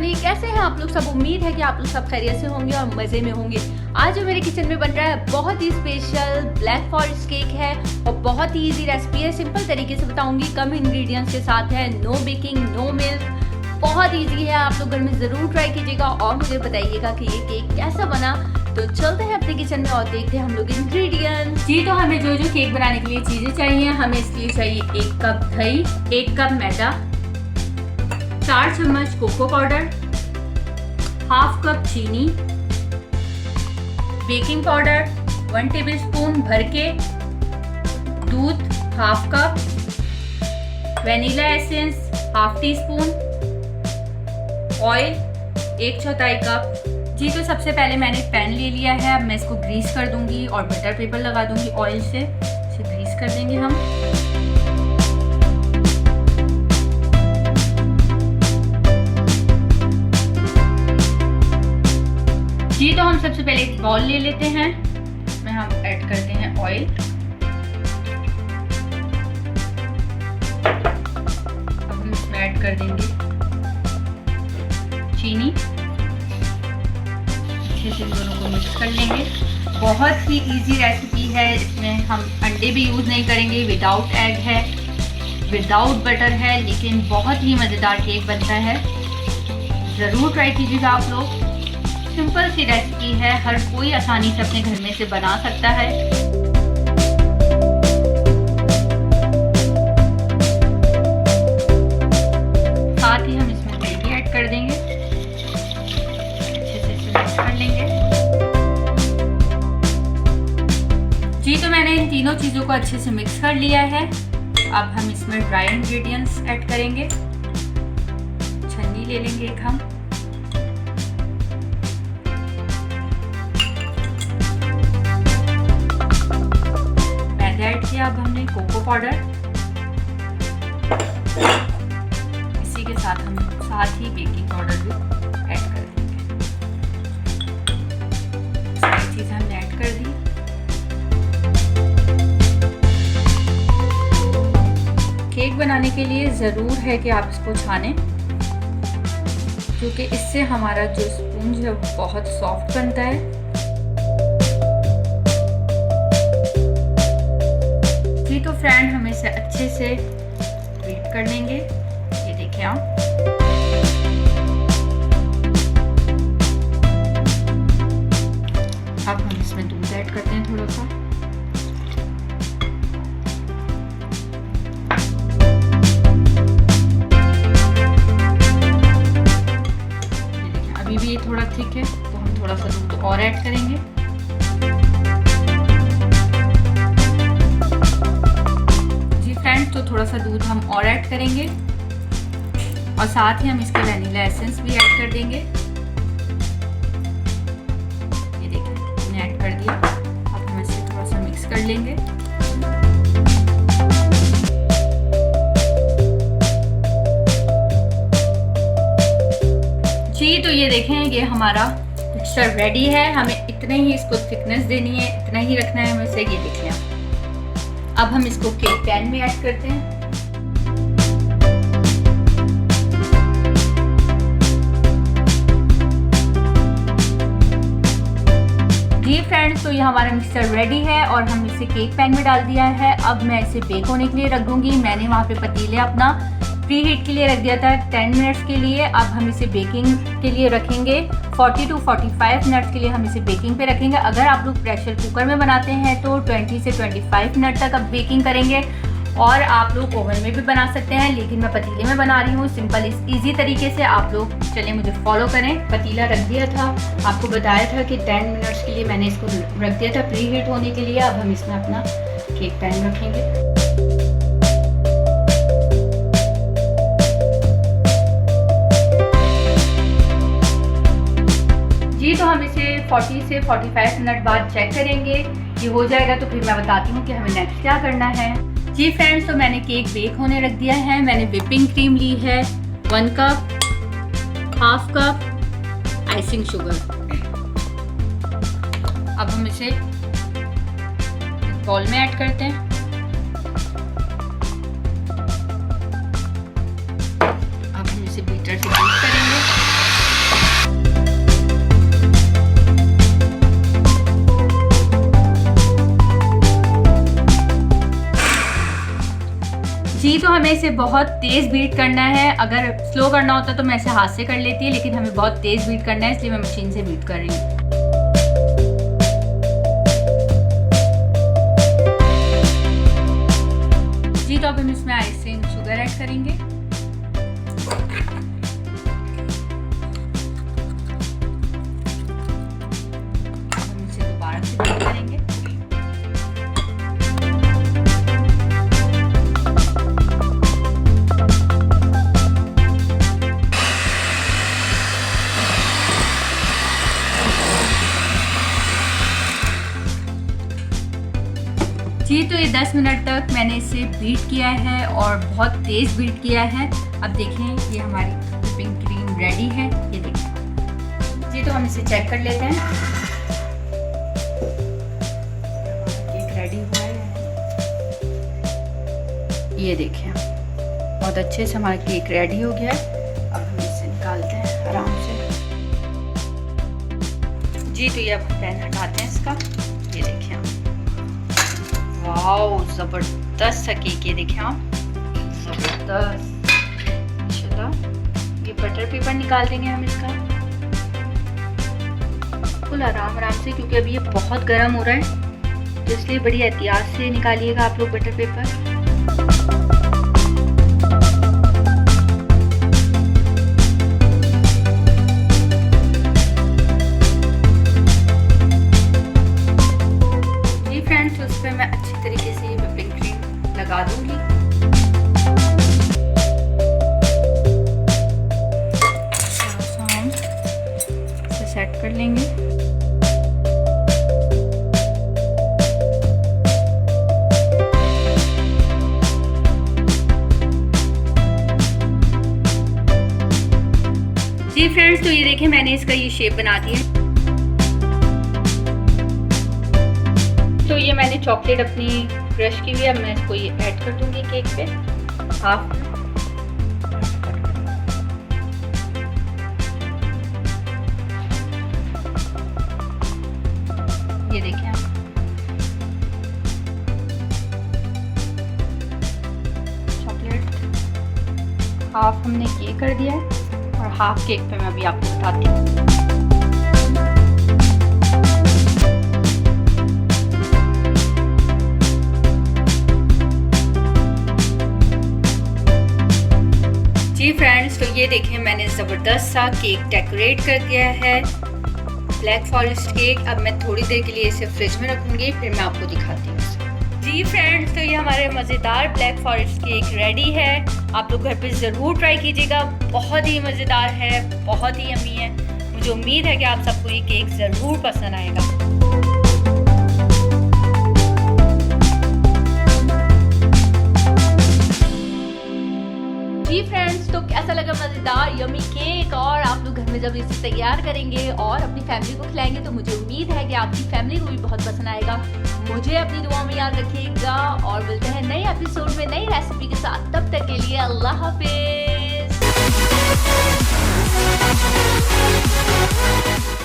जी, कैसे हैं आप लोग सब। उम्मीद है कि आप लोग सब खैरियत से होंगे और मज़े में होंगे। आज जो मेरे किचन में बन रहा है बहुत ही स्पेशल ब्लैक फॉरेस्ट केक है और बहुत ही इजी रेसिपी है। सिंपल तरीके से बताऊंगी, कम इंग्रेडिएंट्स के साथ है, नो बेकिंग नो मिल्क, बहुत इजी है। आप लोग घर में ज़रूर ट्राई कीजिएगा और मुझे बताइएगा कि ये केक कैसा बना। तो चलते हैं अपने किचन में और देखते हैं हम लोग इंग्रेडिएंट्स। जी, तो हमें जो जो केक बनाने के लिए चीज़ें चाहिए, हमें इसके लिए चाहिए 1 कप दही, 1 कप मैदा, 4 चम्मच कोको पाउडर, हाफ कप चीनी, बेकिंग पाउडर 1 टेबलस्पून भर के, दूध half cup, vanilla essence half teaspoon, oil 1/4 cup. जी, तो सबसे पहले मैंने पैन ले लिया है। अब मैं इसको ग्रीस कर दूंगी और बटर पेपर लगा दूंगी ऑयल से। इसे ग्रीस कर देंगे हम। जी, तो हम सबसे पहले एक बाउल ले लेते हैं। इसमें हम ऐड करते हैं ऑयल, अब हम इसमें ऐड कर देंगे चीनी। अच्छे से दोनों को मिक्स कर लेंगे। बहुत ही इजी रेसिपी है। इसमें हम अंडे भी यूज़ नहीं करेंगे, विदाउट एग है, विदाउट बटर है, लेकिन बहुत ही मज़ेदार केक बनता है। ज़रूर ट्राई कीजिएगा आप लोग। सिंपल सी रेसिपी है, हर कोई आसानी से अपने घर में से बना सकता है। साथ ही हम इसमें दही भी ऐड कर देंगे। अच्छे से इसे मिक्स कर लेंगे। जी, तो मैंने इन तीनों चीज़ों को अच्छे से मिक्स कर लिया है। अब हम इसमें ड्राई इंग्रेडिएंट्स ऐड करेंगे। छन्नी ले लेंगे एक हम। ऐड किया। अब हमने कोको पाउडर, इसी के साथ हम ही बेकिंग पाउडर भी ऐड कर देंगे। सारी चीज़ हमने ऐड कर दी। केक बनाने के लिए ज़रूर है कि आप इसको छानें, क्योंकि इससे हमारा जो स्पंज है वो बहुत सॉफ्ट बनता है। तो फ्रेंड, हम इसे अच्छे से बीट कर लेंगे। ये देखिए आप। अब हम इसमें दूध ऐड करते हैं थोड़ा सा। ये देखिए, अभी भी ये थोड़ा थिक है, तो हम थोड़ा सा दूध और ऐड करेंगे। तो थोड़ा सा दूध हम और ऐड करेंगे और साथ ही हम इसके वनीला एसेंस भी ऐड कर देंगे। ये देखिए, हमने ऐड कर दिया। अब हम इसे थोड़ा सा मिक्स कर लेंगे। जी, तो ये देखें, ये हमारा मिक्सचर रेडी है। हमें इतने ही इसको थिकनेस देनी है, इतना ही रखना है हमें इसे। ये देखिए, अब हम इसको केक पैन में ऐड करते हैं। जी फ्रेंड्स, तो ये हमारा मिक्सचर रेडी है और हम इसे केक पैन में डाल दिया है। अब मैं इसे बेक होने के लिए रख दूंगी। मैंने वहाँ पे पतीले अपना प्री हीट के लिए रख दिया था 10 मिनट्स के लिए। अब हम इसे बेकिंग के लिए रखेंगे 40 to 45 मिनट्स के लिए हम इसे बेकिंग पे रखेंगे। अगर आप लोग प्रेशर कुकर में बनाते हैं तो 20 से 25 मिनट तक अब बेकिंग करेंगे, और आप लोग ओवन में भी बना सकते हैं, लेकिन मैं पतीले में बना रही हूँ सिंपल इजी तरीके से। आप लोग चलिए मुझे फॉलो करें। पतीला रख दिया था, आपको बताया था कि 10 मिनट्स के लिए मैंने इसको रख दिया था प्री हीट होने के लिए। अब हम इसमें अपना केक पैन रखेंगे। जी, तो हम इसे 40 से 45 मिनट बाद चेक करेंगे। ये हो जाएगा तो फिर मैं बताती हूँ कि हमें नेक्स्ट क्या करना है। जी फ्रेंड्स, तो मैंने केक बेक होने रख दिया है। मैंने व्हिपिंग क्रीम ली है 1 cup, half cup icing sugar. अब हम इसे बाउल में ऐड करते हैं। अब हम इसे बीटर से बीट करेंगे। तो हमें इसे बहुत तेज़ बीट करना है। अगर स्लो करना होता तो मैं इसे हाथ से कर लेती, लेकिन हमें बहुत तेज़ बीट करना है, इसलिए मैं मशीन से बीट कर रही हूँ। जी तो अब हम इसमें आइसिंग शुगर ऐड करेंगे। हम इसे दोबारा से बीट करेंगे। जी तो ये 10 मिनट तक मैंने इसे बीट किया है और बहुत तेज़ बीट किया है। अब देखें ये हमारी व्हिपिंग क्रीम रेडी है, ये देखें। जी तो हम इसे चेक कर लेते हैं। केक रेडी हुआ है, ये देखें बहुत अच्छे से हमारा केक रेडी हो गया है। अब हम इसे निकालते हैं आराम से। जी तो ये अब पैन हटाते हैं इसका, ये देखें आप। वाओ ज़बरदस्त सा केक, ये देखें आप, ज़बरदस्त। इंशाल्लाह ये बटर पेपर निकाल देंगे हम इसका बिल्कुल आराम से, क्योंकि अभी ये बहुत गर्म हो रहा है, तो इसलिए बड़ी एहतियात से निकालिएगा आप लोग बटर पेपर। उस पर मैं अच्छी तरीके से ये व्हिपिंग क्रीम लगा दूंगी। हम इसे सेट कर लेंगे। जी फ्रेंड्स तो ये देखें मैंने इसका ये शेप बना दिया है। तो ये मैंने चॉकलेट अपनी क्रश की हुई है, अब मैं इसको ये ऐड कर दूंगी केक पे हाफ। ये देखें आप, चॉकलेट हाफ हमने ये कर दिया है और हाफ केक पे मैं अभी आपको बताती हूँ। जी फ्रेंड्स तो ये देखें मैंने ज़बरदस्त सा केक डेकोरेट कर दिया है, ब्लैक फॉरेस्ट केक। अब मैं थोड़ी देर के लिए इसे फ्रिज में रखूँगी, फिर मैं आपको दिखाती हूँ। जी फ्रेंड्स तो ये हमारे मज़ेदार ब्लैक फॉरेस्ट केक रेडी है। आप लोग घर पे ज़रूर ट्राई कीजिएगा, बहुत ही मज़ेदार है, बहुत ही यम्मी है। मुझे उम्मीद है कि आप सबको ये केक ज़रूर पसंद आएगा। जी फ्रेंड्स तो कैसा लगा मज़ेदार यम्मी केक, और आप लोग घर में जब इसे तैयार करेंगे और अपनी फैमिली को खिलाएंगे तो मुझे उम्मीद है कि आपकी फैमिली को भी बहुत पसंद आएगा। मुझे अपनी दुआ में याद रखिएगा और मिलते हैं नए एपिसोड में नई रेसिपी के साथ। तब तक के लिए अल्लाह हाफिज।